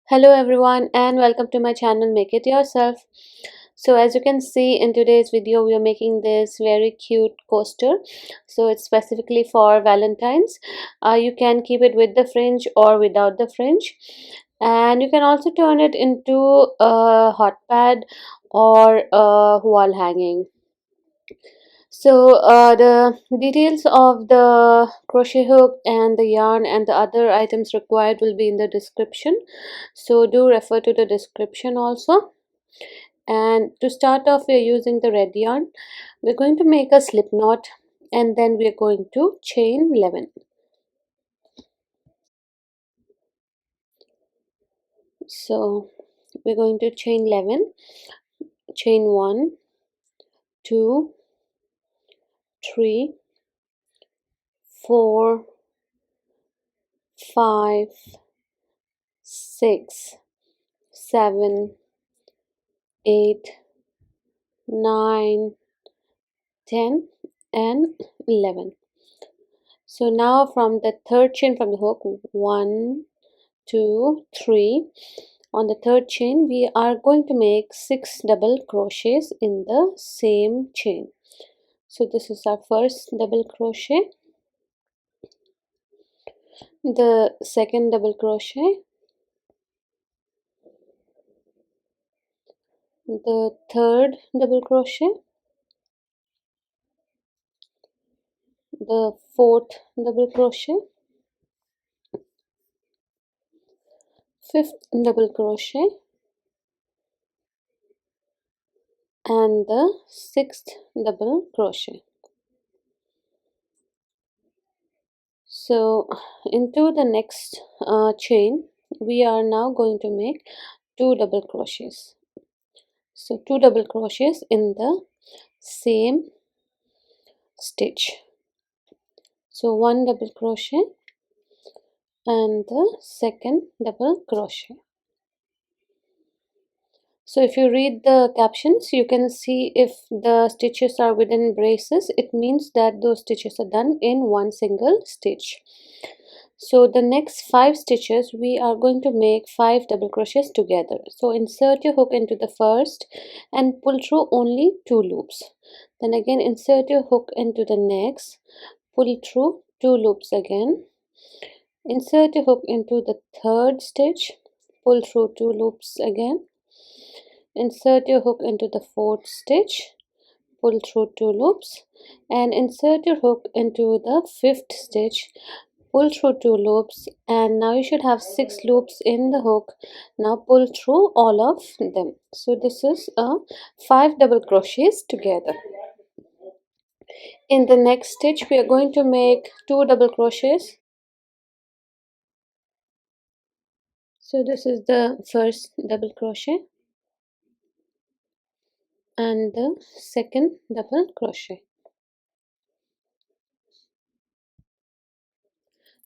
Hello everyone and welcome to my channel Make It Yourself. So as you can see in today's video we are making this very cute coaster. So it's specifically for Valentines. You can keep it with the fringe or without the fringe, and you can also turn it into a hot pad or a wall hanging. So the details of the crochet hook and the yarn and the other items required will be in the description, so do refer to the description also. And to start off, we are using the red yarn. We're going to make a slip knot and then we are going to chain 11. So we're going to chain 11, chain 1, 2, 3, 4, 5, 6, 7, 8, 9, 10 and 11. So now from the third chain from the hook, 1, 2, 3, on the third chain we are going to make 6 double crochets in the same chain. So this is our first double crochet, the second double crochet, the third double crochet, the fourth double crochet, fifth double crochet, and the sixth double crochet. So into the next chain we are now going to make 2 double crochets. So 2 double crochets in the same stitch. So 1 double crochet and the second double crochet. So if you read the captions, you can see if the stitches are within braces, it means that those stitches are done in one single stitch. So the next 5 stitches we are going to make 5 double crochets together. So insert your hook into the first and pull through only 2 loops. Then again insert your hook into the next, pull through 2 loops again. Insert your hook into the third stitch, pull through 2 loops again. Insert your hook into the fourth stitch, pull through 2 loops, and insert your hook into the fifth stitch, pull through 2 loops, and now you should have 6 loops in the hook. Now pull through all of them. So this is a 5 double crochets together. In the next stitch we are going to make 2 double crochets. So this is the first double crochet and the second double crochet.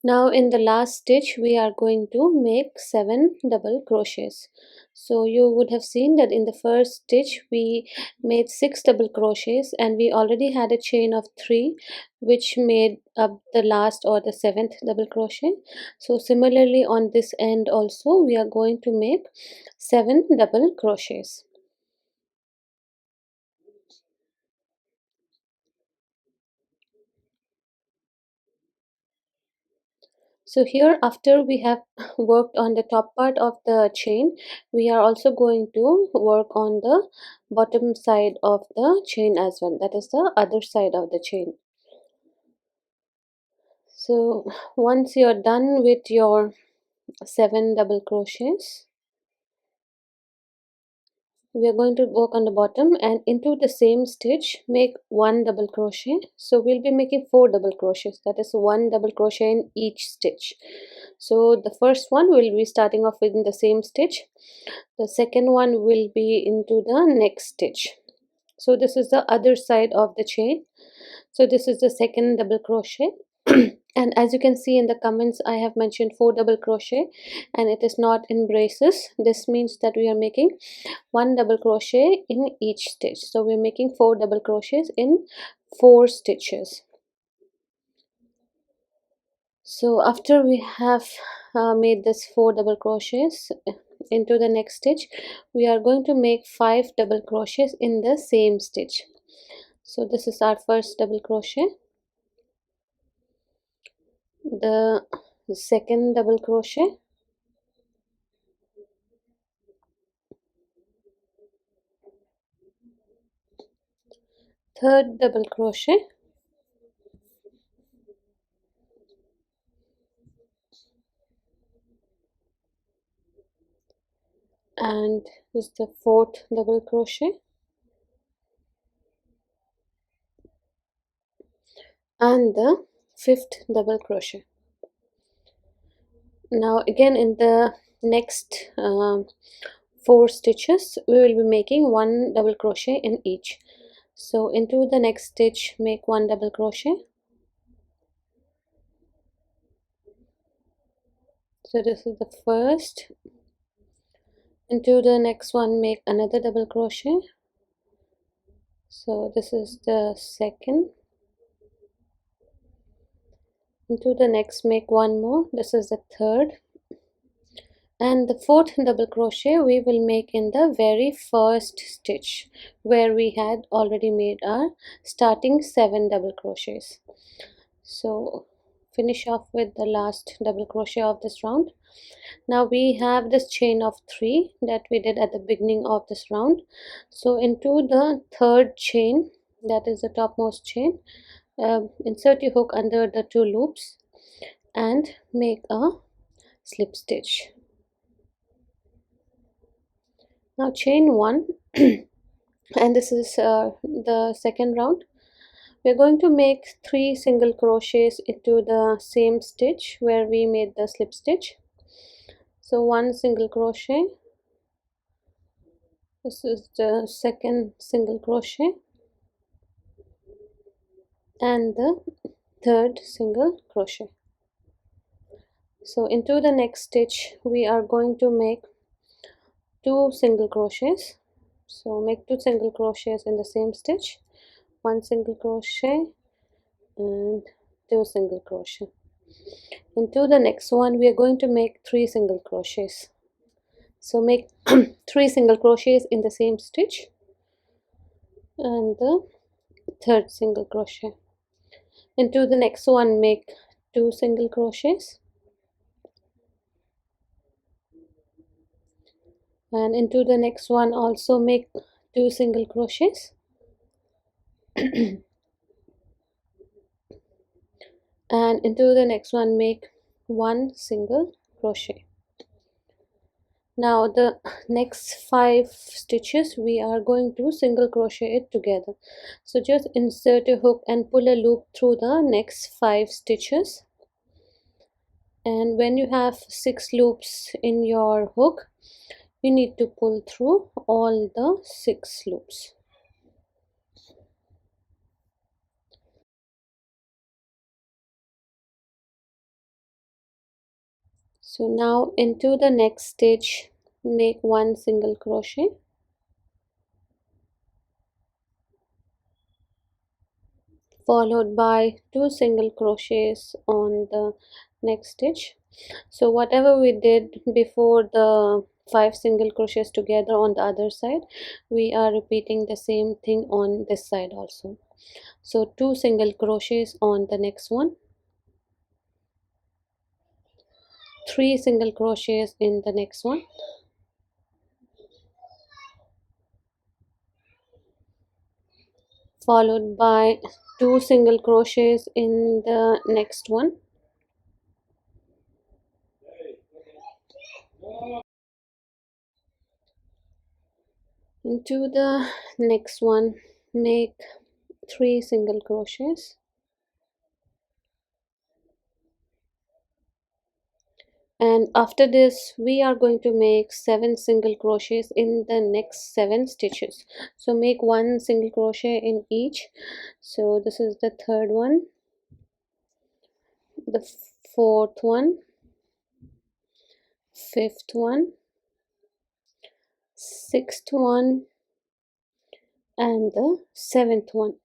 Now in the last stitch we are going to make 7 double crochets. So you would have seen that in the first stitch we made 6 double crochets and we already had a chain of 3 which made up the last or the 7th double crochet. So similarly on this end also we are going to make 7 double crochets. So here after we have worked on the top part of the chain, we are also going to work on the bottom side of the chain as well, that is the other side of the chain. So once you are done with your 7 double crochets, we are going to work on the bottom and into the same stitch make 1 double crochet. So we'll be making 4 double crochets, that is 1 double crochet in each stitch. So the first one will be starting off within the same stitch, the second one will be into the next stitch. So this is the other side of the chain. So this is the second double crochet. And as you can see in the comments I have mentioned 4 double crochet and it is not in braces. This means that we are making 1 double crochet in each stitch. So we are making 4 double crochets in 4 stitches. So after we have made this 4 double crochets, into the next stitch, we are going to make 5 double crochets in the same stitch. So this is our first double crochet, the second double crochet, third double crochet, and this is the fourth double crochet, and the fifth double crochet. Now again in the next 4 stitches we will be making 1 double crochet in each. So into the next stitch make 1 double crochet. So this is the first. Into the next one make another double crochet. So this is the second. Into the next make 1 more. This is the third. And the fourth double crochet we will make in the very first stitch where we had already made our starting 7 double crochets. So finish off with the last double crochet of this round. Now we have this chain of 3 that we did at the beginning of this round. So into the third chain, that is the topmost chain, insert your hook under the 2 loops and make a slip stitch. Now chain 1 and this is the second round. We're going to make 3 single crochets into the same stitch where we made the slip stitch. So 1 single crochet, this is the second single crochet, and the third single crochet. So into the next stitch we are going to make 2 single crochets. So make 2 single crochets in the same stitch, 1 single crochet and 2 single crochet. Into the next one we are going to make 3 single crochets. So make 3 single crochets in the same stitch and the third single crochet. Into the next one make 2 single crochets, and into the next one also make 2 single crochets and into the next one make 1 single crochet. Now the next 5 stitches we are going to single crochet it together. So just insert a hook and pull a loop through the next 5 stitches, and when you have 6 loops in your hook you need to pull through all the 6 loops. So now into the next stitch make 1 single crochet, followed by 2 single crochets on the next stitch. So whatever we did before the 5 single crochets together on the other side, we are repeating the same thing on this side also. So 2 single crochets on the next one, 3 single crochets in the next one, followed by 2 single crochets in the next one, into the next one make 3 single crochets, and after this we are going to make 7 single crochets in the next 7 stitches. So make 1 single crochet in each. So this is the third one, the fourth one, fifth one, sixth one, and the seventh one.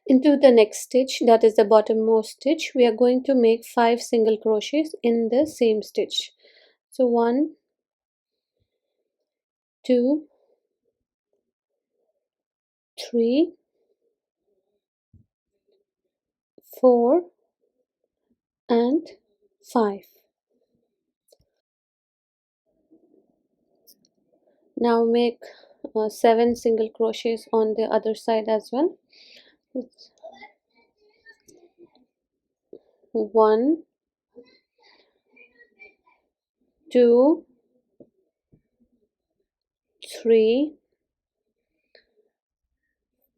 Into the next stitch, that is the bottommost stitch, we are going to make 5 single crochets in the same stitch. So 1, 2, 3, 4 and 5. Now make 7 single crochets on the other side as well. 1, 2, 3,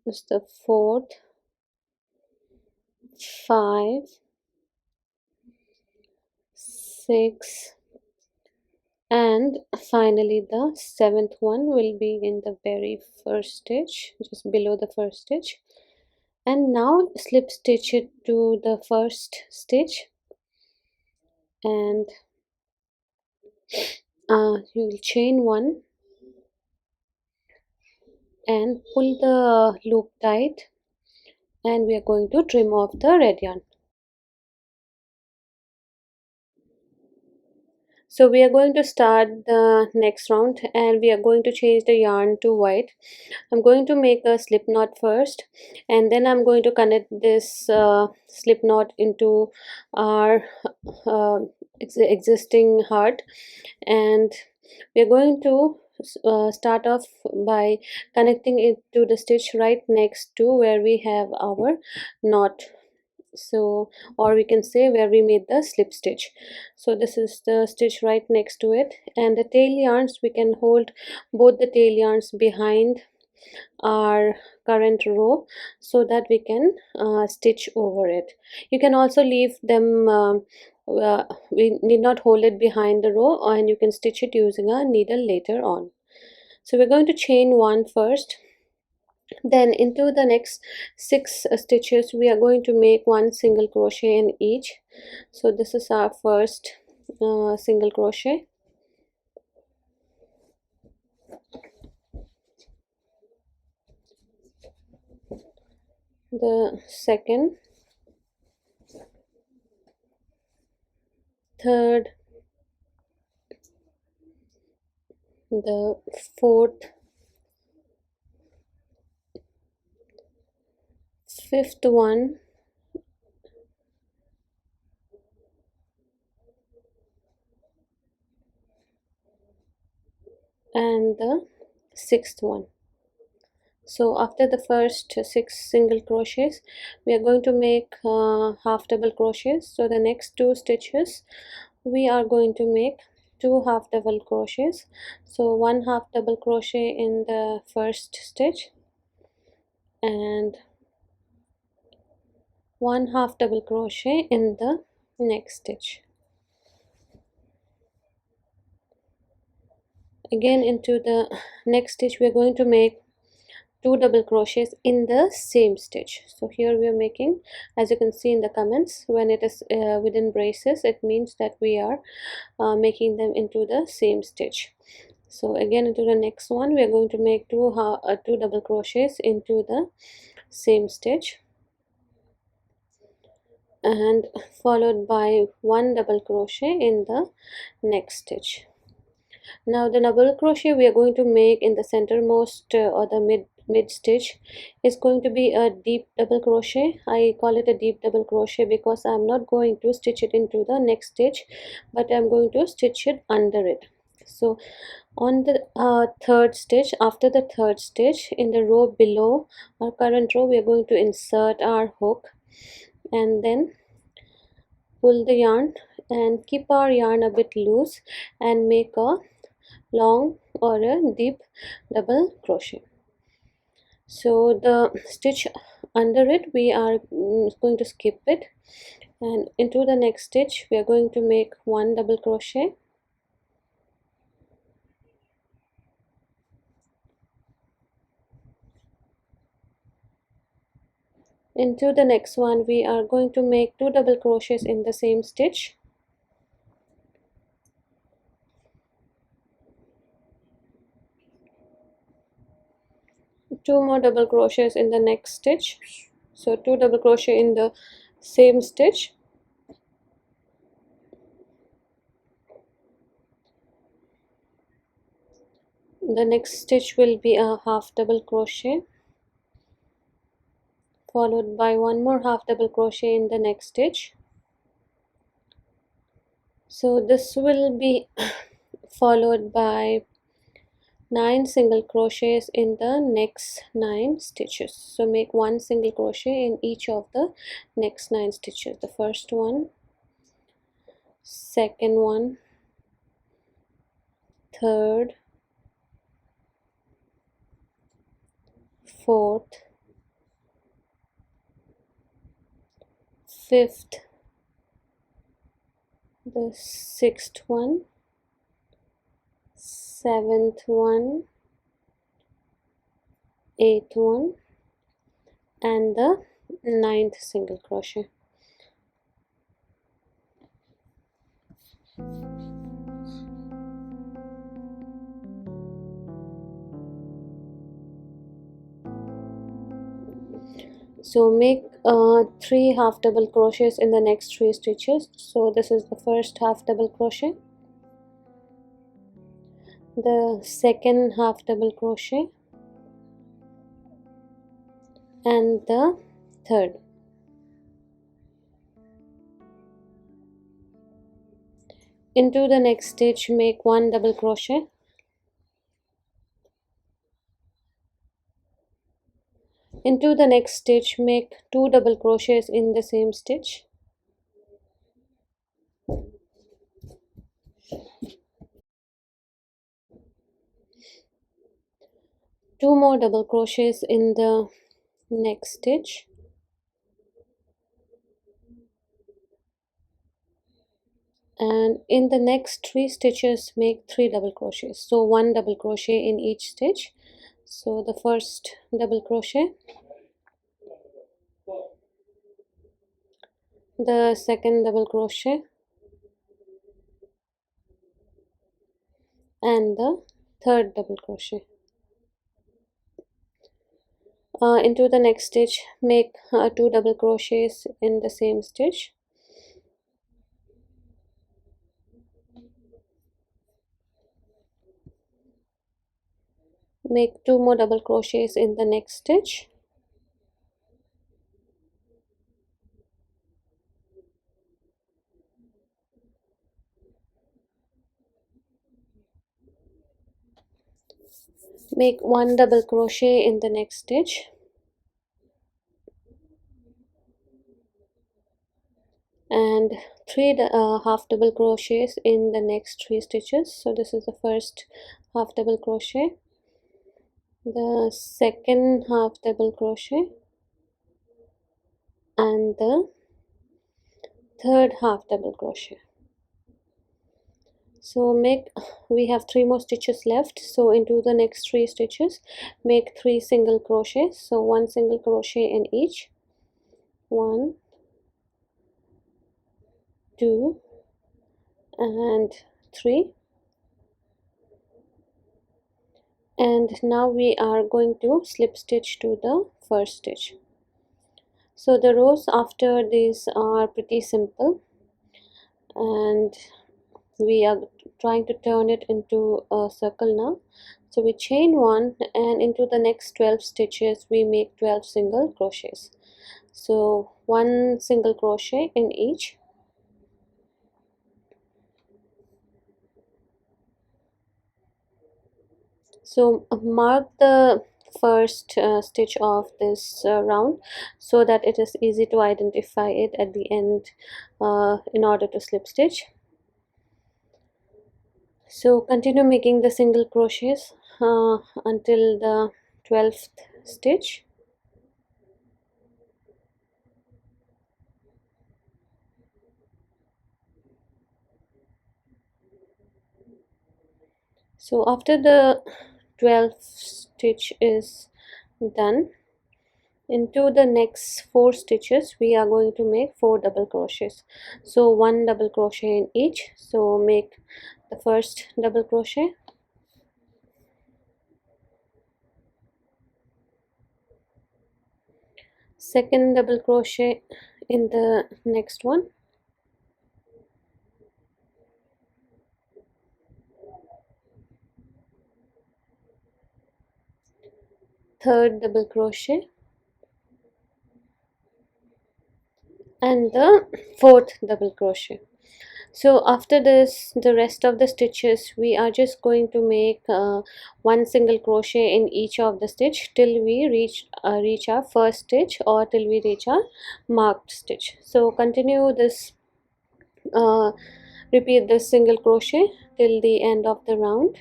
is the fourth, 5, 6, and finally the seventh one will be in the very first stitch, just below the first stitch. And now slip stitch it to the first stitch, and you will chain 1 and pull the loop tight, and we are going to trim off the red yarn. So we are going to start the next round, and we are going to change the yarn to white. I'm going to make a slip knot first, and then I'm going to connect this slip knot into our existing heart, and we are going to start off by connecting it to the stitch right next to where we have our knot, so, or we can say where we made the slip stitch. So this is the stitch right next to it, and the tail yarns, we can hold both the tail yarns behind our current row so that we can stitch over it. You can also leave them, we need not hold it behind the row, and you can stitch it using a needle later on. So we're going to chain 1 first, then into the next 6 stitches we are going to make 1 single crochet in each. So this is our first single crochet, the second, third, the fourth, fifth one, and the sixth one. So after the first 6 single crochets we are going to make half double crochets. So the next 2 stitches we are going to make 2 half double crochets. So 1 half double crochet in the first stitch and 1 half double crochet in the next stitch. Again into the next stitch we are going to make 2 double crochets in the same stitch. So here we are making, as you can see in the comments, when it is within braces, it means that we are making them into the same stitch. So again into the next one we are going to make 2 double crochets into the same stitch, and followed by 1 double crochet in the next stitch. Now the double crochet we are going to make in the centermost or the mid stitch is going to be a deep double crochet. I call it a deep double crochet because I'm not going to stitch it into the next stitch, but I'm going to stitch it under it. So on the third stitch, after the third stitch in the row below our current row, we are going to insert our hook and then pull the yarn and keep our yarn a bit loose and make a long or a deep double crochet. So the stitch under it we are going to skip it, and into the next stitch we are going to make 1 double crochet, into the next one we are going to make 2 double crochets in the same stitch, two more double crochets in the next stitch, so 2 double crochet in the same stitch, The next stitch will be a half double crochet, followed by one more half double crochet in the next stitch. So this will be followed by 9 single crochets in the next 9 stitches. So make 1 single crochet in each of the next 9 stitches. The first one, second one, third, fourth, fifth, the sixth one, seventh one, eighth one, and the ninth single crochet. So make 3 half double crochets in the next 3 stitches. So this is the first half double crochet, the second half double crochet, and the third. Into the next stitch make 1 double crochet, into the next stitch make 2 double crochets in the same stitch, two more double crochets in the next stitch, and in the next 3 stitches make 3 double crochets, so 1 double crochet in each stitch. So the first double crochet, the second double crochet, and the third double crochet. Into the next stitch make 2 double crochets in the same stitch, make 2 more double crochets in the next stitch, make 1 double crochet in the next stitch, and 3 half double crochets in the next 3 stitches. So this is the first half double crochet, the second half double crochet, and the third half double crochet. So we have 3 more stitches left, so into the next 3 stitches make 3 single crochets, so 1 single crochet in each, 1, 2, and 3. And now we are going to slip stitch to the first stitch. So the rows after these are pretty simple, and we are trying to turn it into a circle now. So we chain 1, and into the next 12 stitches we make 12 single crochets, so 1 single crochet in each. So mark the first stitch of this round so that it is easy to identify it at the end in order to slip stitch. So continue making the single crochets until the 12th stitch. So after the 12th stitch is done, into the next 4 stitches we are going to make 4 double crochets, so 1 double crochet in each. So make the first double crochet, second double crochet in the next one, third double crochet and the fourth double crochet. So after this, the rest of the stitches we are just going to make one single crochet in each of the stitch till we reach our first stitch or till we reach our marked stitch. So continue this, repeat this single crochet till the end of the round.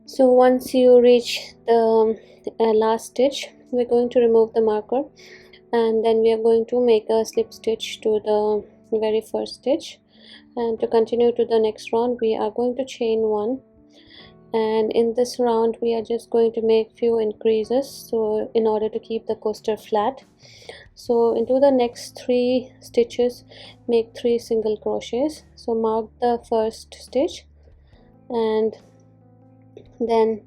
So once you reach the last stitch, we're going to remove the marker, and then we are going to make a slip stitch to the very first stitch. And to continue to the next round, we are going to chain one, and in this round we are just going to make few increases, so in order to keep the coaster flat. So into the next three stitches, make 3 single crochets. So mark the first stitch and then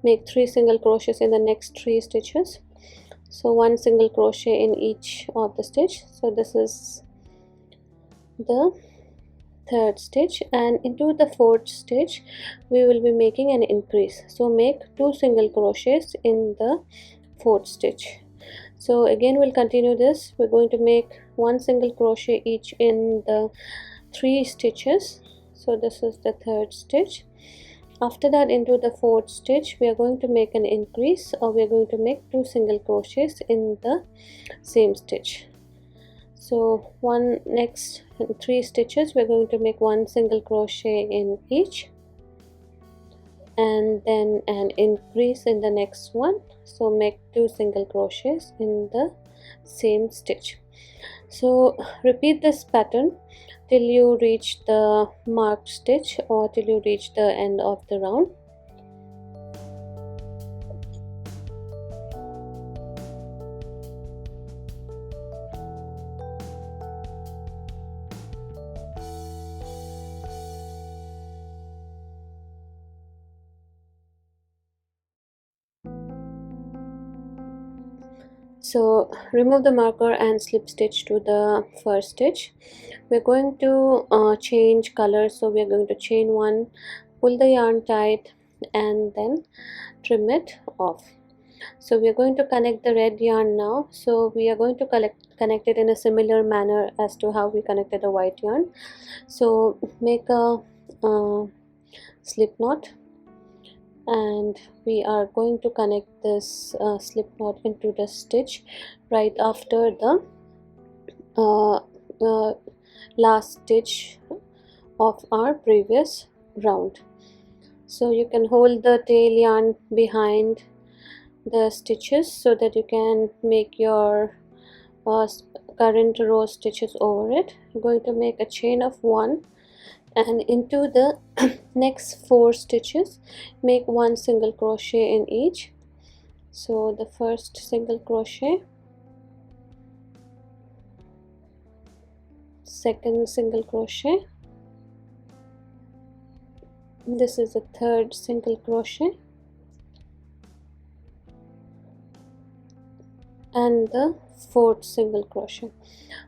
make 3 single crochets in the next 3 stitches. So 1 single crochet in each of the stitch. So this is the third stitch, and into the fourth stitch we will be making an increase. So make 2 single crochets in the fourth stitch. So again we'll continue this. We're going to make 1 single crochet each in the 3 stitches. So this is the third stitch. After that, into the fourth stitch we are going to make an increase, or we are going to make 2 single crochets in the same stitch. So next 3 stitches we're going to make 1 single crochet in each, and then an increase in the next one. So make 2 single crochets in the same stitch. So repeat this pattern till you reach the marked stitch or till you reach the end of the round. So remove the marker and slip stitch to the first stitch. We're going to change colors, so we're going to chain one, pull the yarn tight, and then trim it off. So we are going to connect the red yarn now. So we are going to connect it in a similar manner as to how we connected the white yarn. So make a slip knot, and we are going to connect this slip knot into the stitch right after the last stitch of our previous round. So you can hold the tail yarn behind the stitches so that you can make your current row stitches over it. You're going to make a chain of 1, and into the next 4 stitches make 1 single crochet in each. So the first single crochet, second single crochet, this is the third single crochet, and the fourth single crochet.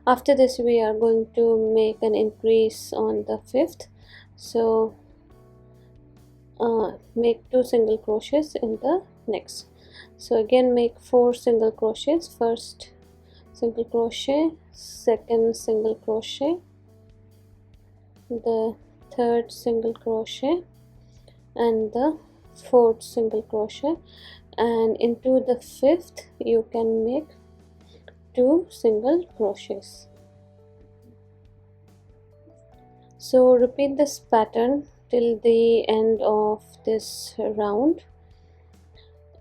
After this we are going to make an increase on the fifth. So make 2 single crochets in the next. So again make 4 single crochets, first single crochet, second single crochet, the third single crochet, and the fourth single crochet, and into the fifth you can make 2 single crochets. So repeat this pattern till the end of this round,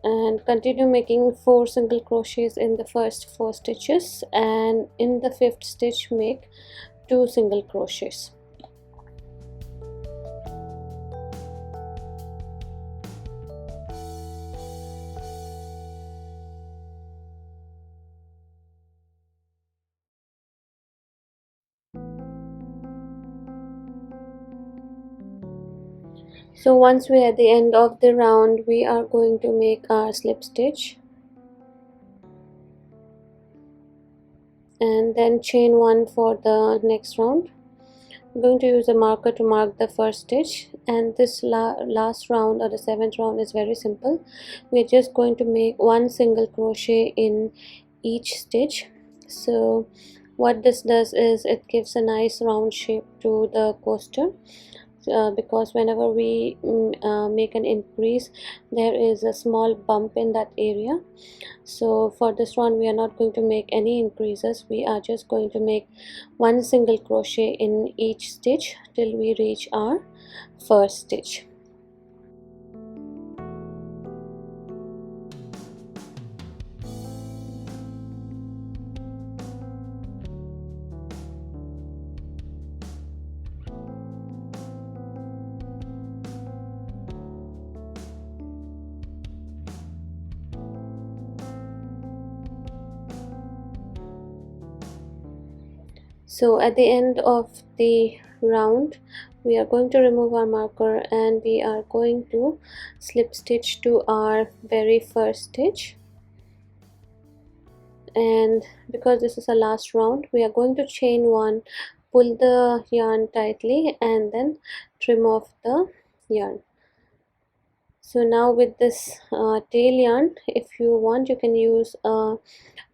and continue making 4 single crochets in the first 4 stitches, and in the 5th stitch make 2 single crochets. So once we're at the end of the round, we are going to make our slip stitch and then chain one for the next round. I'm going to use a marker to mark the first stitch, and this last round, or the 7th round, is very simple. We're just going to make one single crochet in each stitch. So what this does is it gives a nice round shape to the coaster, because whenever we make an increase, there is a small bump in that area. So for this one, we are not going to make any increases. We are just going to make one single crochet in each stitch till we reach our first stitch. So at the end of the round, we are going to remove our marker and we are going to slip stitch to our very first stitch. And because this is a last round, we are going to chain one, pull the yarn tightly, and then trim off the yarn. So now with this tail yarn, if you want, you can use a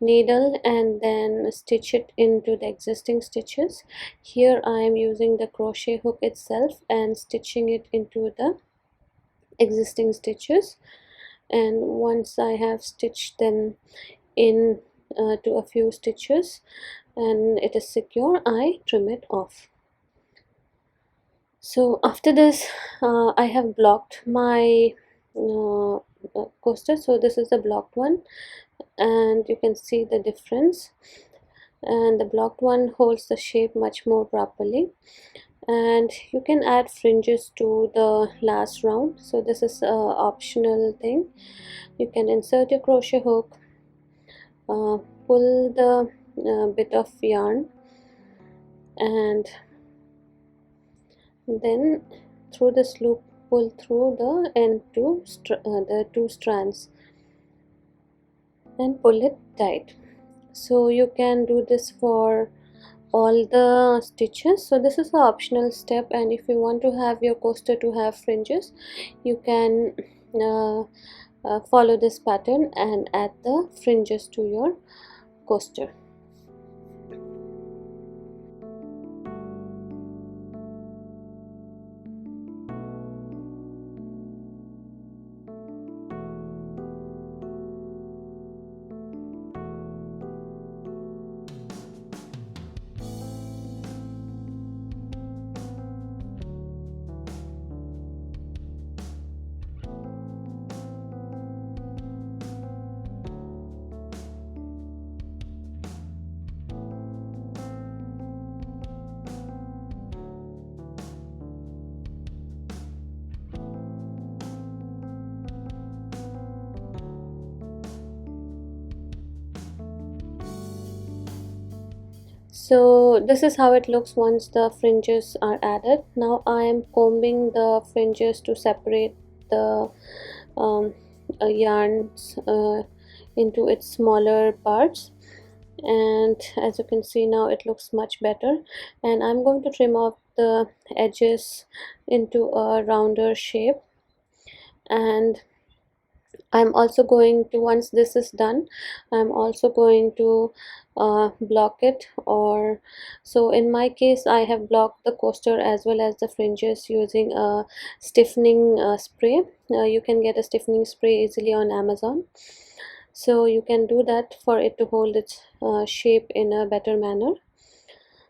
needle and then stitch it into the existing stitches. Here I am using the crochet hook itself and stitching it into the existing stitches, and once I have stitched them in to a few stitches and it is secure, I trim it off. So after this, I have blocked my coaster. So this is the blocked one, and you can see the difference, and the blocked one holds the shape much more properly. And you can add fringes to the last round, so this is a optional thing. You can insert your crochet hook, pull the bit of yarn, and then through this loop pull through the end the two strands and pull it tight. So you can do this for all the stitches. So this is an optional step, and if you want to have your coaster to have fringes, you can follow this pattern and add the fringes to your coaster. So this is how it looks once the fringes are added. Now I am combing the fringes to separate the yarns into its smaller parts, and as you can see now it looks much better. And I'm going to trim off the edges into a rounder shape, and I'm also going to, once this is done, I'm also going to block it, or so in my case I have blocked the coaster as well as the fringes using a stiffening spray. You can get a stiffening spray easily on Amazon, so you can do that for it to hold its shape in a better manner.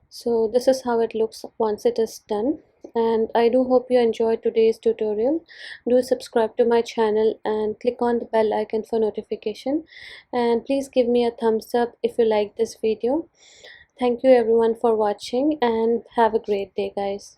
So this is how it looks once it is done, and I do hope you enjoyed today's tutorial. Do subscribe to my channel and click on the bell icon for notification, and please give me a thumbs up if you like this video. Thank you everyone for watching, and have a great day, guys.